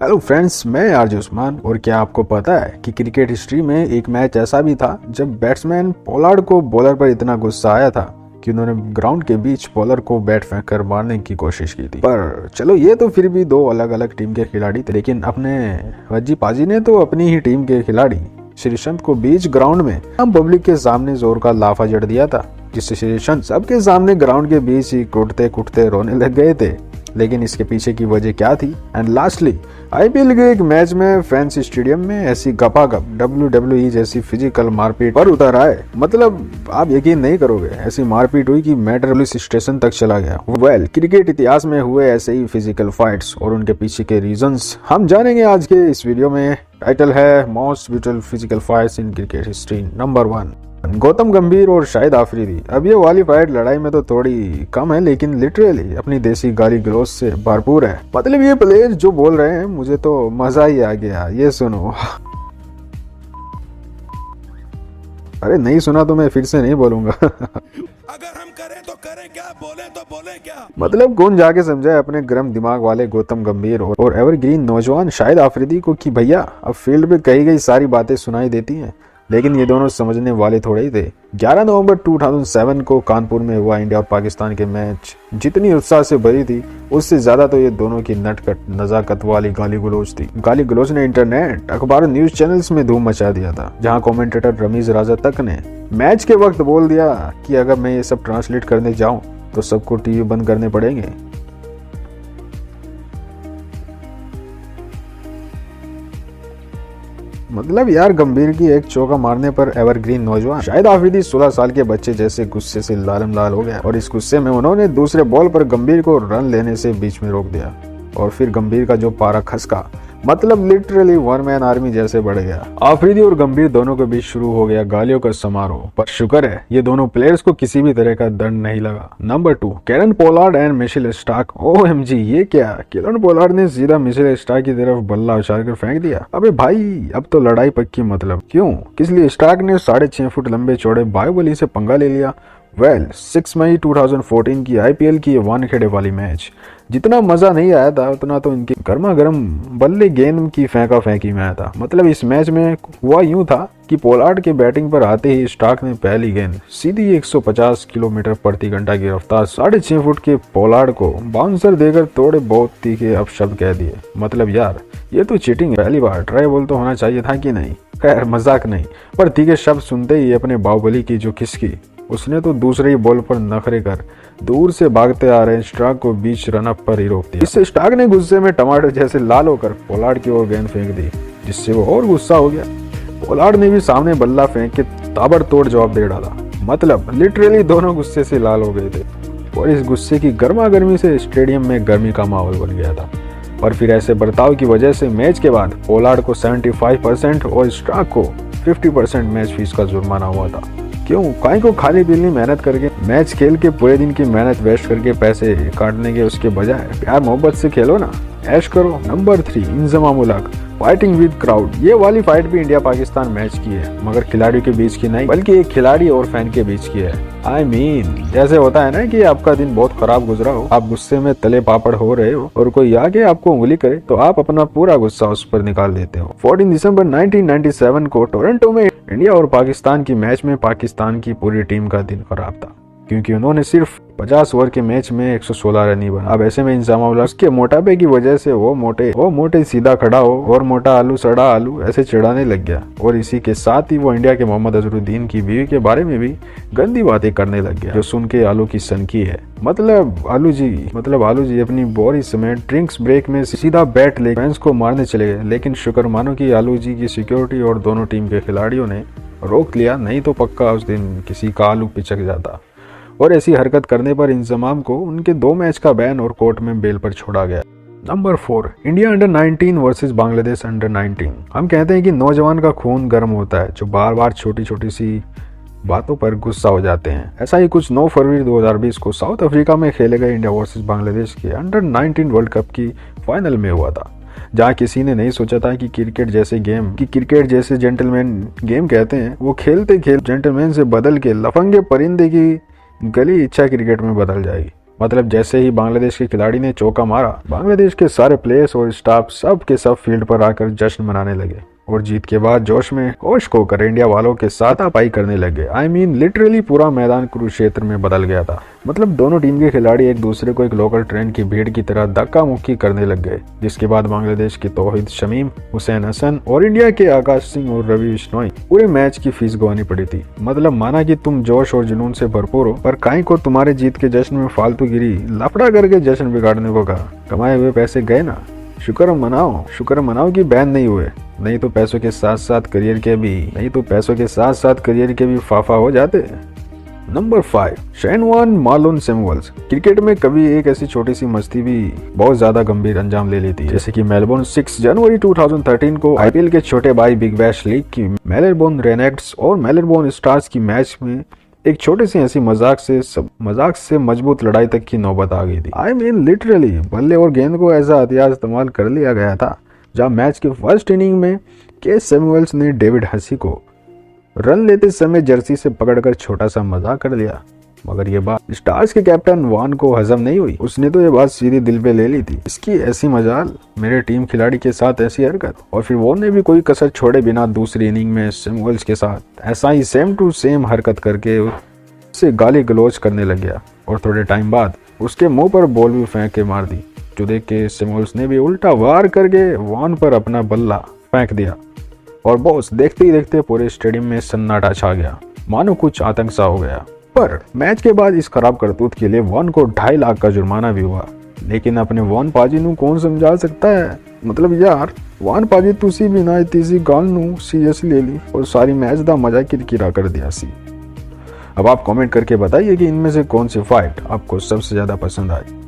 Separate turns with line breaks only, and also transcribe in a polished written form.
Hello friends, मैं RJ Usman. और क्या आपको पता है कि क्रिकेट हिस्ट्री में एक मैच ऐसा भी था जब बैट्समैन पोलार्ड को बॉलर पर इतना गुस्सा आया था कि उन्होंने ग्राउंड के बीच बॉलर को बैट फेंक कर मारने की कोशिश की थी। पर चलो, ये तो फिर भी दो अलग अलग टीम के खिलाड़ी थे, लेकिन अपने वज्जी पाजी ने तो अपनी ही टीम के खिलाड़ी श्रीसंत को बीच ग्राउंड में हम पब्लिक के सामने जोर का लाफा जड़ दिया था, जिससे श्रीसंत सबके सामने ग्राउंड के बीच ही कुटते कुटते रोने लग गए थे। लेकिन इसके पीछे की वजह क्या थी? एंड लास्टली आईपीएल के एक मैच में फैंस स्टेडियम में ऐसी गपागप WWE जैसी फिजिकल मारपीट पर उतर आए। मतलब आप यकीन नहीं करोगे, ऐसी मारपीट हुई कि मैटर पुलिस स्टेशन तक चला गया। क्रिकेट इतिहास में हुए ऐसे ही फिजिकल फाइट्स और उनके पीछे के रीजंस हम जानेंगे आज के इस वीडियो में। टाइटल है most brutal physical fights in cricket history. Number 1, Gautam गंभीर और शाहिद आफरीदी। अब ये वाली फाइट लड़ाई में तो थोड़ी कम है, लेकिन लिटरली अपनी देसी गाली गलौज से भरपूर है। मतलब ये प्लेयर जो बोल रहे हैं, मुझे तो मजा ही आ गया। ये सुनो। अरे नहीं सुना तो मैं फिर से नहीं बोलूंगा।
अगर हम करें तो करें क्या, बोले तो बोले क्या।
मतलब कौन जाके समझाए अपने गर्म दिमाग वाले गौतम गंभीर और एवरग्रीन नौजवान शाहिद आफरीदी को कि भैया अब फील्ड पे कही गई सारी बातें सुनाई देती हैं। लेकिन ये दोनों समझने वाले थोड़े ही थे। 11 नवंबर 2007 को कानपुर में हुआ इंडिया और पाकिस्तान के मैच जितनी उत्साह से भरी थी, उससे ज्यादा तो ये दोनों की नटखट नजाकत वाली गाली गलौज थी। गाली गलौज ने इंटरनेट, अखबार, न्यूज चैनल्स में धूम मचा दिया था, जहां कमेंटेटर रमीज राजा तक ने मैच के वक्त बोल दिया कि अगर मैं ये सब ट्रांसलेट करने जाऊं तो सबको टीवी बंद करने पड़ेंगे। मतलब यार, गंभीर की एक चौका मारने पर एवरग्रीन नौजवान शाहिद आफरीदी 16 साल के बच्चे जैसे गुस्से से लालम लाल हो गया, और इस गुस्से में उन्होंने दूसरे बॉल पर गंभीर को रन लेने से बीच में रोक दिया। और फिर गंभीर का जो पारा खसका, मतलब लिटरली वन मैन आर्मी जैसे बढ़ गया। आफरीदी और गंभीर दोनों के बीच शुरू हो गया गालियों का समारोह। पर शुक्र है ये दोनों प्लेयर्स को किसी भी तरह का दंड नहीं लगा। Number 2, Kieron Pollard and Mitchell Starc. OMG, ये क्या? कैरन पोलार्ड ने सीधा मिशेल स्टार्क की तरफ बल्ला उछाल कर फेंक दिया। अबे भाई, अब तो लड़ाई पक्की। मतलब क्यों? किस लिए? स्टार्क ने 6.5 फुट लंबे चौड़े बाहुबली से पंगा ले लिया। 6 मई 2014 की आईपीएल की वानखेड़े वाली मैच। जितना मजा नहीं आया था, उतना तो इनकी गर्मा गर्म बल्ले गेंद की फेंका फेंकी में आया था। मतलब इस मैच में हुआ यूं था कि पोलार्ड के बैटिंग पर आते ही स्टार्क ने पहली गेंद सीधी 150 किलोमीटर प्रति घंटा की रफ्तार 6.5 फुट के पोलार्ड को बाउंसर देकर थोड़े बहुत तीखे अपशब्द कह दिए। मतलब यार, ये तो चीटिंग है। पहली बार ट्राई बॉल तो होना चाहिए था कि नहीं? खैर, मजाक नहीं, पर तीखे शब्द सुनते ही अपने बाहुबली की जो खिसकी, उसने तो दूसरे ही बॉल पर नखरे कर दूर से भागते आ रहे स्टार्क को बीच रनअप पर ही रोक दिया। इससे स्टार्क ने गुस्से में टमाटर जैसे लाल होकर पोलार्ड की ओर गेंद फेंक दी, जिससे वो और गुस्सा हो गया। पोलार्ड ने भी सामने बल्ला फेंक के ताबड़तोड़ जवाब दे डाला। मतलब लिटरली दोनों गुस्से से लाल हो गए थे, और इस गुस्से की गर्मा गर्मी से स्टेडियम में गर्मी का माहौल बन गया था। और फिर ऐसे बर्ताव की वजह से मैच के बाद पोलार्ड को 75% और स्टार्क को 50% मैच फीस का जुर्माना हुआ था। क्यों? काहे को खाली दिली मेहनत करके मैच खेल के पूरे दिन की मेहनत वेस्ट करके पैसे काटने के उसके बजाय प्यार मोहब्बत से खेलो ना, ऐश करो। Number 3, Inzamam ul Haq fighting with crowd. ये वाली फाइट भी इंडिया पाकिस्तान मैच की है, मगर खिलाड़ियों के बीच की नहीं, बल्कि एक खिलाड़ी और फैन के बीच की है। I mean, जैसे होता है ना कि आपका दिन बहुत खराब गुजरा हो, आप गुस्से में तले पापड़ हो रहे हो और कोई आके आपको उंगली करे तो आप अपना पूरा गुस्सा उस पर निकाल देते हो। 14 दिसंबर 1997 को टोरंटो में इंडिया और पाकिस्तान की मैच में पाकिस्तान की पूरी टीम का दिन खराब था, क्योंकि उन्होंने सिर्फ 50 ओवर के मैच में 116 रन ही बना। अब ऐसे में इंजमाम के मोटापे की वजह से वो मोटे सीधा खड़ा हो और मोटा आलू सड़ा आलू ऐसे चिढ़ाने लग गया। और इसी के साथ ही वो इंडिया के मोहम्मद अजहरुद्दीन की बीवी के बारे में भी गंदी बातें करने लग गया, जो सुन के आलू की सनकी है। मतलब आलू जी अपनी बोरी समेत ड्रिंक्स ब्रेक में सीधा बैट ले फैंस को मारने चले गए। लेकिन शुक्र मानो कि आलू जी की सिक्योरिटी और दोनों टीम के खिलाड़ियों ने रोक लिया, नहीं तो पक्का उस दिन किसी का आलू पिचक जाता। और ऐसी हरकत करने पर इंजमाम को उनके 2 मैच का बैन और कोर्ट में बेल पर छोड़ा गया। Number 4, India under-19 versus Bangladesh under-19. हम कहते हैं कि नौजवान का खून गर्म होता है, जो बार बार छोटी छोटी सी बातों पर गुस्सा हो जाते हैं। ऐसा ही कुछ 9 फरवरी 2020 को साउथ अफ्रीका में खेले गए इंडिया वर्सेस बांग्लादेश के अंडर-19 वर्ल्ड कप की फाइनल में हुआ था, जहाँ किसी ने नहीं सोचा था कि क्रिकेट जैसे जेंटलमैन गेम कहते हैं, वो खेलते खेल जेंटलमैन से बदल के लफंगे परिंदे की गली इच्छा क्रिकेट में बदल जाएगी। मतलब जैसे ही बांग्लादेश के खिलाड़ी ने चौका मारा, बांग्लादेश के सारे प्लेयर्स और स्टाफ सब के सब फील्ड पर आकर जश्न मनाने लगे और जीत के बाद जोश में होश खोकर इंडिया वालों के साथ हाथापाई करने लगे। आई मीन लिटरली पूरा मैदान कुरुक्षेत्र में बदल गया था। मतलब दोनों टीम के खिलाड़ी एक दूसरे को एक लोकल ट्रेन की भीड़ की तरह धक्का मुक्की करने लग गए, जिसके बाद बांग्लादेश की तौहीद शमीम, हुसैन हसन और इंडिया के आकाश सिंह और रवि बिश्नोई पूरे मैच की फीस गंवानी पड़ी थी। मतलब माना कि तुम जोश और जुनून से भरपूर हो, पर काई को तुम्हारे जीत के जश्न में फालतू गिरी लफड़ा करके जश्न बिगाड़ने को कहा। कमाए हुए पैसे गए ना, शुक्र मनाओ कि बैन नहीं हुए, नहीं तो पैसों के साथ साथ करियर के भी फाफा हो जाते। Number 5, Shane Warne Marlon Samuels. Cricket में कभी एक ऐसी छोटी सी मस्ती भी बहुत ज्यादा गंभीर अंजाम ले लेती है, जैसे कि मेलबोर्न 6 जनवरी 2013 को आईपीएल के छोटे भाई बिग बैश लीग की मेलबोर्न रेनेग्ड्स और मेलबोर्न स्टार्स की मैच में एक छोटी सी ऐसी मजाक से मजबूत लड़ाई तक की नौबत आ गई थी। आई मीन लिटरली बल्ले और गेंद को ऐसा हथियार इस्तेमाल कर लिया गया था, जहां मैच के फर्स्ट इनिंग में के सैमुअल्स ने डेविड हसी को रन लेते समय जर्सी से पकड़कर छोटा सा मजाक कर लिया। मगर ये बात स्टार्स के कैप्टन वॉन को हजम नहीं हुई। उसने तो ये बात सीधी दिल पे ले ली थी। इसकी ऐसी मजाल, मेरे टीम खिलाड़ी के साथ ऐसी हरकत। और फिर वॉन ने भी कोई कसर छोड़े बिना दूसरी इनिंग में सैमुअल्स के साथ ऐसा ही सेम टू सेम हरकत करके उससे गाली गलौज करने लग गया और थोड़े टाइम बाद उसके मुंह पर बॉल भी फेंक के मार दी, जो देख के सैमुअल्स ने भी उल्टा वार करके वॉन पर अपना बल्ला फेंक दिया और बॉस देखते ही देखते पूरे स्टेडियम में सन्नाटा छा गया, मानो कुछ आतंक सा हो गया। पर मैच के बाद इस खराब करतूत के लिए वॉन को 2.5 लाख का जुर्माना भी हुआ, लेकिन अपने वॉन पाजी नू कौन समझा सकता है। मतलब यार वॉन पाजी तुसी भी ना इतनी गल नू सीरियसली ले ली और सारी मैच दा मजा किरकिरा कर दिया सी। अब आप कमेंट करके बताइए कि इनमें से कौन सी फाइट आपको सबसे ज्यादा पसंद आई।